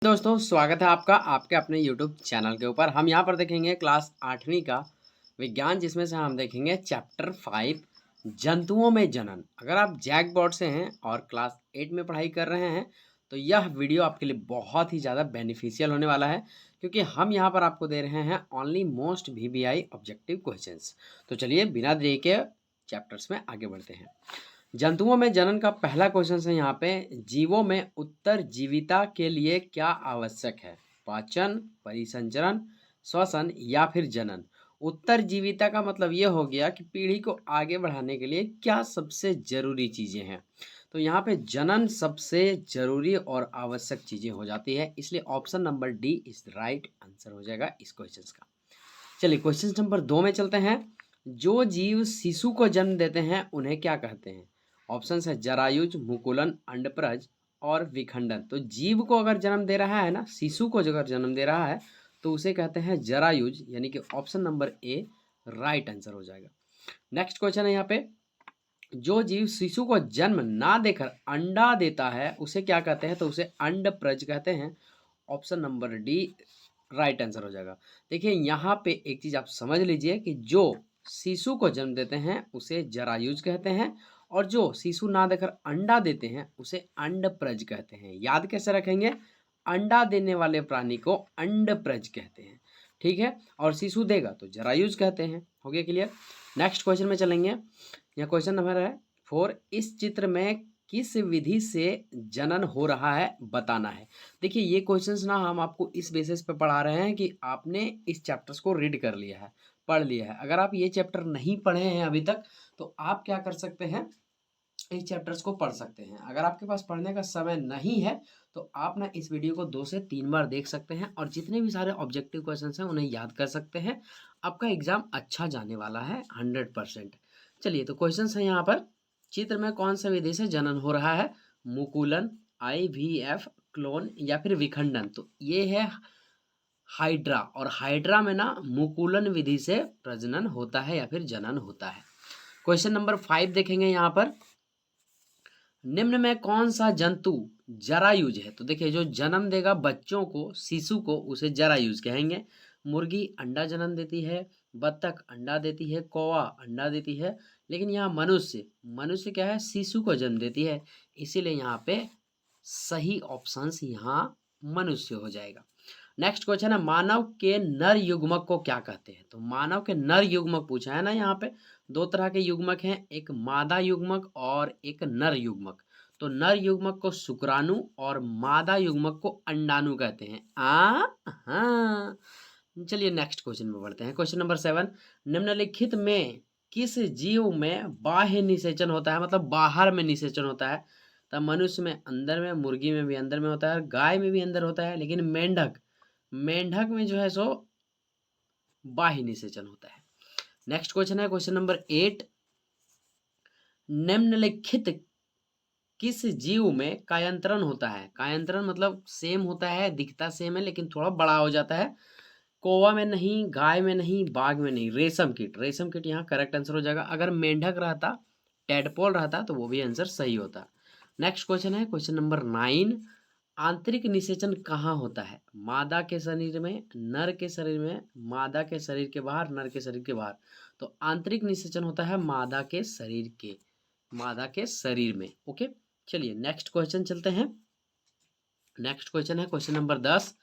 दोस्तों स्वागत है आपका आपके अपने YouTube चैनल के ऊपर। हम यहाँ पर देखेंगे क्लास 8वीं का विज्ञान, जिसमें से हम देखेंगे चैप्टर 5 जंतुओं में जनन। अगर आप जैक बोर्ड से हैं और क्लास 8 में पढ़ाई कर रहे हैं तो यह वीडियो आपके लिए बहुत ही ज़्यादा बेनिफिशियल होने वाला है, क्योंकि हम यहाँ पर आपको दे रहे हैं only most VBI objective questions. तो चलिए बिना देरी के चैप्टर्स में आगे बढ़ते हैं। जंतुओं में जनन का पहला क्वेश्चन है यहाँ पे, जीवों में उत्तरजीविता के लिए क्या आवश्यक है? पाचन, परिसंचरण, श्वसन या फिर जनन। उत्तरजीविता का मतलब ये हो गया कि पीढ़ी को आगे बढ़ाने के लिए क्या सबसे जरूरी चीजें हैं। तो यहाँ पे जनन सबसे जरूरी और आवश्यक चीजें हो जाती है, इसलिए option number D is right answer हो जाएगा इस क्वेश्चन का। चलिए क्वेश्चन नंबर 2 में चलते हैं। जो जीव शिशु को जन्म देते हैं उन्हें क्या कहते हैं? ऑप्शन है जरायुज, मुकुलन, अंडप्रज और विखंडन। तो जीव को अगर जन्म दे रहा है ना, शिशु को अगर जन्म दे रहा है तो उसे कहते हैं जरायुज, यानी कि option number A right answer हो जाएगा। नेक्स्ट क्वेश्चन है यहाँ पे, जो जीव शिशु को जन्म ना देकर अंडा देता है उसे क्या कहते हैं? तो उसे अंडप्रज कहते हैं। Option number D right answer हो जाएगा। देखिए यहाँ पे एक चीज आप समझ लीजिए कि जो शिशु को जन्म देते हैं उसे जरायुज कहते हैं, और जो शिशु ना देकर अंडा देते हैं उसे अंडप्रज कहते हैं। याद कैसे रखेंगे? अंडा देने वाले प्राणी को अंडप्रज कहते हैं, ठीक है, और शिशु देगा तो जरायुज कहते हैं। हो गया क्लियर? नेक्स्ट क्वेश्चन में चलेंगे। यह क्वेश्चन नंबर है 4। इस चित्र में किस विधि से जनन हो रहा है बताना है। देखिए ये क्वेश्चंस ना हम आपको इस बेसिस पे पढ़ा रहे हैं कि आपने इस चैप्टर्स को रीड कर लिया है, पढ़ लिया है। अगर आप ये चैप्टर नहीं पढ़े हैं अभी तक तो आप क्या कर सकते हैं, इस चैप्टर्स को पढ़ सकते हैं। अगर आपके पास पढ़ने का समय नहीं है तो आप ना इस वीडियो को 2 से 3 बार देख सकते हैं और जितने भी सारे ऑब्जेक्टिव क्वेश्चंस हैं उन्हें याद कर सकते हैं। आपका एग्जाम अच्छा जाने वाला है 100%। चलिए तो क्वेश्चंस हैं यहाँ पर, चित्र में कौन सा विधि से जनन हो रहा है? मुकुलन, IVF, क्लोन या फिर विखंडन। तो ये है हाइड्रा, और हाइड्रा में ना मुकुलन विधि से प्रजनन होता है या फिर जनन होता है। क्वेश्चन नंबर 5 देखेंगे यहाँ पर, निम्न में कौन सा जंतु जरायुज है? तो देखिए जो जन्म देगा बच्चों को, शिशु को, उसे जरायुज कहेंगे। मुर्गी अंडा जन्म देती है, बत्तख अंडा देती है, कौवा अंडा देती है, लेकिन यहाँ मनुष्य, मनुष्य क्या है? शिशु को जन्म देती है, इसीलिए यहाँ पे सही ऑप्शंस यहाँ मनुष्य हो जाएगा। नेक्स्ट क्वेश्चन है, मानव के नर युग्मक को क्या कहते हैं? तो मानव के नर युग्मक पूछा है ना, यहाँ पे 2 तरह के युग्मक हैं, एक मादा युग्मक और एक नर युग्मक। तो नर युग्मक को शुक्राणु और मादा युग्मक को अंडाणु कहते हैं। हाँ। चलिए नेक्स्ट क्वेश्चन में बढ़ते हैं। क्वेश्चन नंबर 7, निम्नलिखित में किस जीव में बाह्य निषेचन होता है? मतलब बाहर में निषेचन होता है। तब मनुष्य में अंदर में, मुर्गी में भी अंदर में होता है, गाय में भी अंदर होता है, लेकिन मेंढक, मेंढक में जो है सो बाह्य निषेचन होता है। नेक्स्ट क्वेश्चन है क्वेश्चन नंबर 8, निम्नलिखित किस जीव में कायांतरण होता है? कायांतरण मतलब सेम होता है, दिखता सेम है लेकिन थोड़ा बड़ा हो जाता है। कौवा में नहीं, गाय में नहीं, बाघ में नहीं, रेशम कीट, रेशम कीट यहाँ करेक्ट आंसर हो जाएगा। अगर मेंढक रहता, टेडपोल रहता तो वो भी आंसर सही होता। नेक्स्ट क्वेश्चन है क्वेश्चन नंबर 9, आंतरिक निषेचन कहाँ होता है? मादा के शरीर में, नर के शरीर में, मादा के शरीर के बाहर, नर के शरीर के बाहर। तो आंतरिक निषेचन होता है मादा के शरीर के, मादा के शरीर में। ओके चलिए नेक्स्ट क्वेश्चन चलते हैं। नेक्स्ट क्वेश्चन है क्वेश्चन नंबर 10,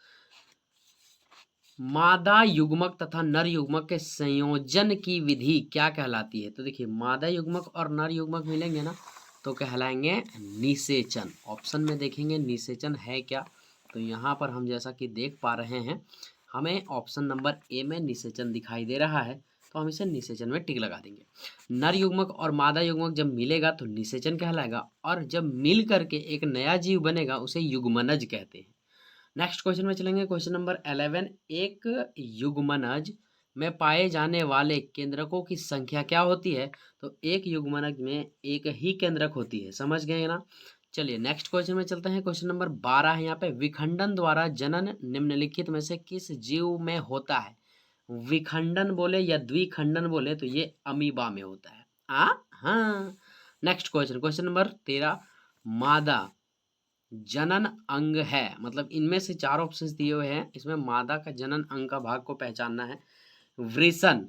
मादा युग्मक तथा नर युग्मक के संयोजन की विधि क्या कहलाती है? तो देखिए मादा युग्मक और नर युग्मक मिलेंगे ना तो कहलाएंगे निषेचन। ऑप्शन में देखेंगे निषेचन है क्या, तो यहाँ पर हम जैसा कि देख पा रहे हैं हमें ऑप्शन नंबर ए में निषेचन दिखाई दे रहा है, तो हम इसे निषेचन में टिक लगा देंगे। नर युग्मक और मादा युग्मक जब मिलेगा तो निषेचन कहलाएगा, और जब मिल करके एक नया जीव बनेगा उसे युग्मनज कहते हैं। नेक्स्ट क्वेश्चन में चलेंगे क्वेश्चन नंबर 11, एक युग्मनज में पाए जाने वाले केंद्रकों की संख्या क्या होती है? तो एक युग्मनज में एक ही केंद्रक होती है, समझ गए ना। चलिए नेक्स्ट क्वेश्चन में चलते हैं। क्वेश्चन नंबर 12 है यहाँ पे, विखंडन द्वारा जनन निम्नलिखित में से किस जीव में होता है? विखंडन बोले या द्विखंडन बोले तो ये अमीबा में होता है। हाँ। नेक्स्ट क्वेश्चन, क्वेश्चन नंबर 13, मादा जनन अंग है, मतलब इनमें से चार ऑप्शंस दिए हुए हैं, इसमें मादा का जनन अंग का भाग को पहचानना है। वृषण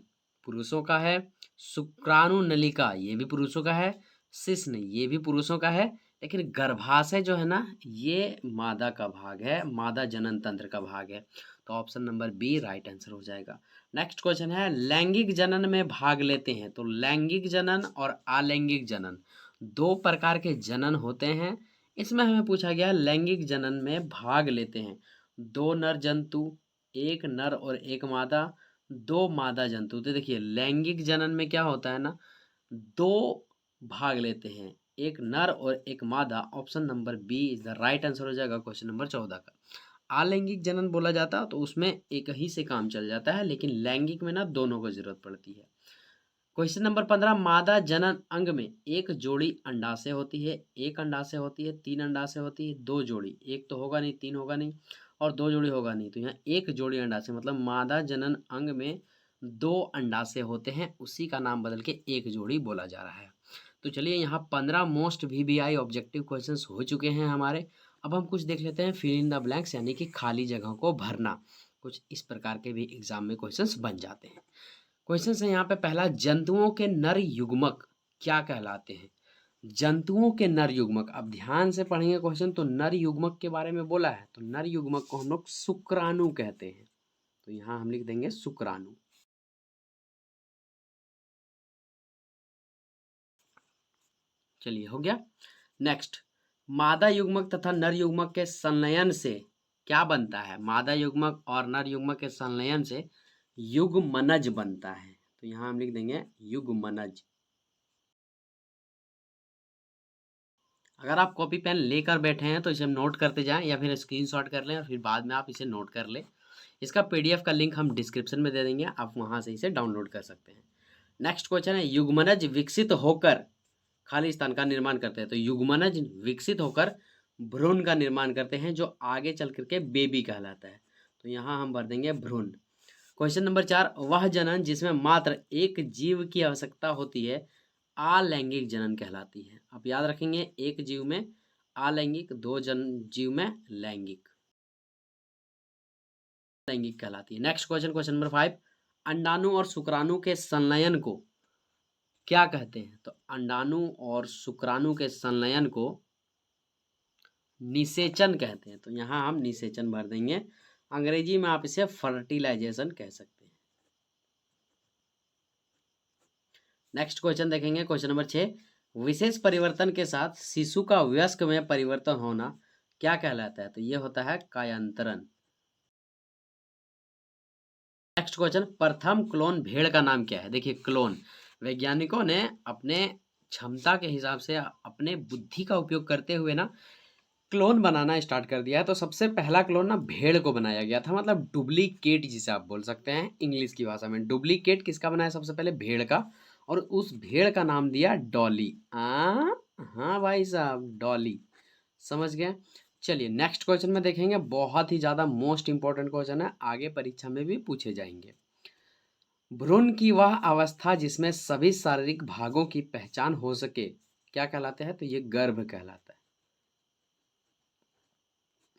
पुरुषों का है, शुक्राणु नलिका ये भी पुरुषों का है, शिश्न ये भी पुरुषों का है, लेकिन गर्भाशय जो है ना ये मादा का भाग है, मादा जनन तंत्र का भाग है। तो option number B right answer हो जाएगा। नेक्स्ट क्वेश्चन है लैंगिक जनन में भाग लेते हैं। तो लैंगिक जनन और अलैंगिक जनन दो प्रकार के जनन होते हैं। इसमें हमें पूछा गया है लैंगिक जनन में भाग लेते हैं दो नर जंतु, एक नर और एक मादा, दो मादा जंतु। तो देखिए लैंगिक जनन में क्या होता है ना, दो भाग लेते हैं, एक नर और एक मादा। Option number B is the right answer हो जाएगा क्वेश्चन नंबर 14 का। अलैंगिक जनन बोला जाता है तो उसमें एक ही से काम चल जाता है, लेकिन लैंगिक में ना दोनों को जरूरत पड़ती है। क्वेश्चन नंबर 15 मादा जनन अंग में एक जोड़ी अंडाशय होती है, एक अंडाशय होती है, तीन अंडाशय होती है, दो जोड़ी, एक तो होगा नहीं, तीन होगा नहीं और दो जोड़ी होगा नहीं। तो यहाँ एक जोड़ी अंडाशय, मतलब मादा जनन अंग में दो अंडाशय होते हैं, उसी का नाम बदल के एक जोड़ी बोला जा रहा है। तो चलिए यहाँ 15 मोस्ट VBI ऑब्जेक्टिव क्वेश्चंस हो चुके हैं हमारे। अब हम कुछ देख लेते हैं फिल इन द ब्लैंक्स, यानी कि खाली जगहों को भरना। कुछ इस प्रकार के भी एग्जाम में क्वेश्चंस बन जाते हैं। क्वेश्चन है यहाँ पे पहला, जंतुओं के नर युग्मक क्या कहलाते हैं? जंतुओं के नर युग्मक, अब ध्यान से पढ़ेंगे क्वेश्चन तो नर युग्मक के बारे में बोला है, तो नर युग्मक को हम लोग शुक्राणु कहते हैं। तो यहाँ हम लिख देंगे शुक्राणु। चलिए हो गया। नेक्स्ट, मादा युग्मक तथा नर युग्मक के संलयन से क्या बनता है? मादा युग्मक और नर युग्मक के संलयन से युग्मनज बनता है। तो यहाँ हम लिख देंगे युग्मनज। अगर आप कॉपी पेन लेकर बैठे हैं तो इसे नोट करते जाएं या फिर स्क्रीनशॉट कर लें और फिर बाद में आप इसे नोट कर लें। इसका PDF का लिंक हम डिस्क्रिप्शन में दे देंगे, आप वहां से इसे डाउनलोड कर सकते हैं। नेक्स्ट क्वेश्चन है, युग्मनज विकसित होकर खाली स्थान का निर्माण करते हैं। तो युग्मनज विकसित होकर भ्रूण का निर्माण करते हैं, जो आगे चल करके बेबी कहलाता है। तो यहाँ हम भर देंगे भ्रूण। क्वेश्चन नंबर 4, वह जनन जिसमें मात्र एक जीव की आवश्यकता होती है अलैंगिक जनन कहलाती है। आप याद रखेंगे, एक जीव में अलैंगिक, दो जीव में लैंगिक, लैंगिक कहलाती है। नेक्स्ट क्वेश्चन, क्वेश्चन नंबर 5, अंडाणु और शुक्राणु के संलयन को क्या कहते हैं? तो अंडाणु और शुक्राणु के संलयन को निषेचन कहते हैं। तो यहाँ हम निषेचन भर देंगे। अंग्रेजी में आप इसे फर्टिलाइजेशन कह सकते हैं। नेक्स्ट क्वेश्चन देखेंगे, क्वेश्चन नंबर 6, विशेष परिवर्तन के साथ शिशु का वयस्क में परिवर्तन होना क्या कहलाता है? तो ये होता है कायांतरण। नेक्स्ट क्वेश्चन, प्रथम क्लोन भेड़ का नाम क्या है? देखिए क्लोन, वैज्ञानिकों ने अपने क्षमता के हिसाब से अपने बुद्धि का उपयोग करते हुए ना क्लोन बनाना स्टार्ट कर दिया है। तो सबसे पहला क्लोन ना भेड़ को बनाया गया था, मतलब डुप्लीकेट जिसे आप बोल सकते हैं इंग्लिश की भाषा में। डुप्लीकेट किसका बनाया? सबसे पहले भेड़ का, और उस भेड़ का नाम दिया डॉली। हाँ भाई साहब, डॉली, समझ गए। चलिए नेक्स्ट क्वेश्चन में देखेंगे, बहुत ही ज्यादा मोस्ट इंपॉर्टेंट क्वेश्चन है, आगे परीक्षा में भी पूछे जाएंगे। भ्रूण की वह अवस्था जिसमें सभी शारीरिक भागों की पहचान हो सके क्या कहलाते हैं? तो ये गर्भ कहलाता है।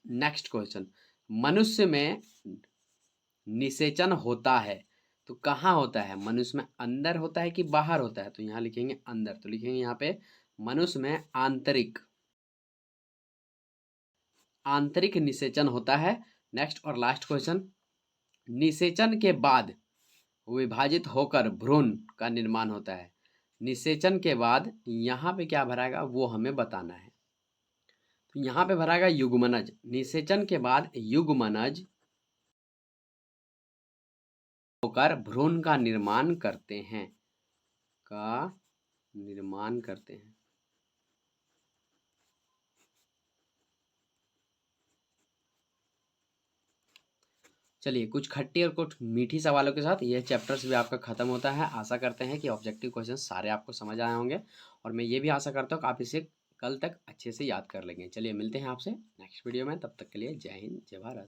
नेक्स्ट क्वेश्चन, मनुष्य में निषेचन होता है तो कहाँ होता है? मनुष्य में अंदर होता है कि बाहर होता है? तो यहाँ लिखेंगे अंदर। तो लिखेंगे यहाँ पे मनुष्य में आंतरिक, आंतरिक निषेचन होता है। नेक्स्ट और लास्ट क्वेश्चन, निषेचन के बाद विभाजित होकर भ्रूण का निर्माण होता है। निषेचन के बाद यहाँ पे क्या भराएगा वो हमें बताना है। तो यहाँ पे भराएगा युग्मनज। निषेचन के बाद युग्मनज होकर भ्रूण का निर्माण करते हैं, का निर्माण करते हैं। चलिए कुछ खट्टी और कुछ मीठी सवालों के साथ यह चैप्टर्स भी आपका खत्म होता है। आशा करते हैं कि ऑब्जेक्टिव क्वेश्चन सारे आपको समझ आए होंगे, और मैं ये भी आशा करता हूँ कि आप इसे कल तक अच्छे से याद कर लेंगे। चलिए मिलते हैं आपसे नेक्स्ट वीडियो में, तब तक के लिए जय हिंद, जय भारत।